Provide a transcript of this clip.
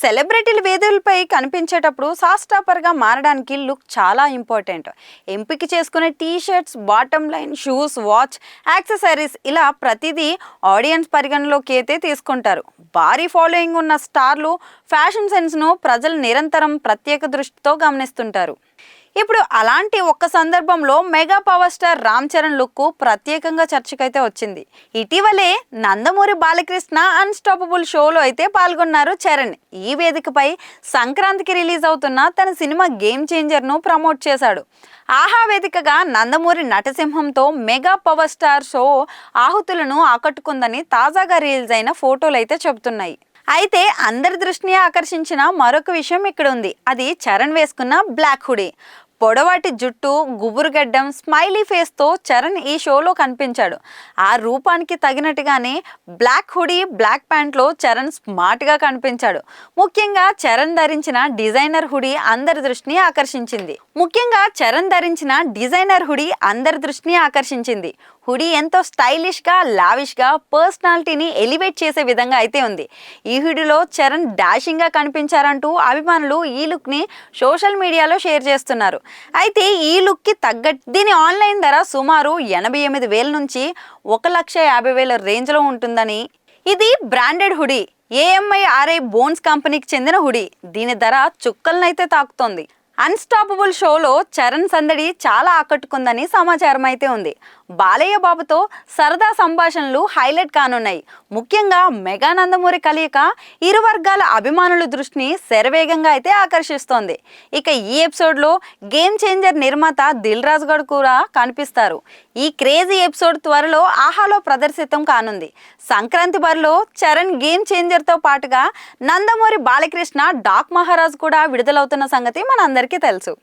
సెలబ్రిటీల వేదికలపై కనిపించేటప్పుడు సాస్టాపర్గా మారడానికి లుక్ చాలా ఇంపార్టెంట్. ఎంపిక చేసుకునే T shirts, bottom line, shoes, watch, accessories ఇలా ప్రతిదీ ఆడియన్స్ పరిగణలోకి అయితే తీసుకుంటారు. భారీ ఫాలోయింగ్ ఉన్న స్టార్లు ఫ్యాషన్ సెన్స్ను ప్రజలు నిరంతరం ప్రత్యేక దృష్టితో గమనిస్తుంటారు. ఇప్పుడు అలాంటి ఒక్క సందర్భంలో mega power star Ram Charan look ప్రత్యేకంగా చర్చకైతే వచ్చింది. ఇటీవలే నందమూరి బాలకృష్ణ అన్స్టాపబుల్ షోలో అయితే పాల్గొన్నారు చరణ్. ఈ వేదికపై సంక్రాంతికి రిలీజ్ అవుతున్న తన సినిమా గేమ్ చేంజర్ను ప్రమోట్ చేశాడు. ఆహా వేదికగా నందమూరి నటసింహంతో మెగా పవర్ స్టార్ షో ఆహుతులను ఆకట్టుకుందని తాజాగా రిలీజ్ అయిన ఫోటోలు అయితే చెబుతున్నాయి. అయితే అందరి దృష్టిని ఆకర్షించిన మరొక విషయం ఇక్కడ ఉంది. అది చరణ్ వేసుకున్న బ్లాక్ హుడీ. పొడవాటి జుట్టు, గుబురుగడ్డం, స్మైలీ ఫేస్తో చరణ్ ఈ షోలో కనిపించాడు. ఆ రూపానికి తగినట్టుగానే బ్లాక్ హుడీ, బ్లాక్ ప్యాంట్లో చరణ్ స్మార్ట్గా కనిపించాడు. ముఖ్యంగా చరణ్ ధరించిన డిజైనర్ హుడీ అందరి దృష్టిని ఆకర్షించింది. హుడీ ఎంతో స్టైలిష్గా, లావిష్గా, పర్సనాలిటీని ఎలివేట్ చేసే విధంగా అయితే ఉంది. ఈ హుడీలో చరణ్ డాషింగ్గా కనిపించారంటూ అభిమానులు ఈ లుక్ని సోషల్ మీడియాలో షేర్ చేస్తున్నారు. అయితే ఈ లుక్కి తగ్గట్టు దీని ఆన్లైన్ ధర సుమారు 88,000 నుంచి 1,50,000 రేంజ్లో ఉంటుందని. ఇది బ్రాండెడ్ హుడీ. AMI బోన్స్ కంపెనీకి చెందిన హుడీ. దీని ధర చుక్కలనైతే తాకుతోంది. అన్స్టాపబుల్ షోలో చరణ్ సందడి చాలా ఆకట్టుకుందని సమాచారం అయితే ఉంది. బాలయ్య బాబుతో సరదా సంభాషణలు హైలైట్ కానున్నాయి. ముఖ్యంగా మెగా నందమూరి కలయిక ఇరు వర్గాల అభిమానుల దృష్టిని శరవేగంగా అయితే ఆకర్షిస్తోంది. ఇక ఈ ఎపిసోడ్లో గేమ్ చేంజర్ నిర్మాత దిల్ రాజు గారు కూడా కనిపిస్తారు. ఈ క్రేజీ ఎపిసోడ్ త్వరలో ఆహాలో ప్రదర్శితం కానుంది. సంక్రాంతి బరిలో చరణ్ గేమ్ చేంజర్తో పాటుగా నందమూరి బాలకృష్ణ డాక్ మహారాజ్ కూడా విడుదలవుతున్న సంగతి మనందరికీ తెలుసు.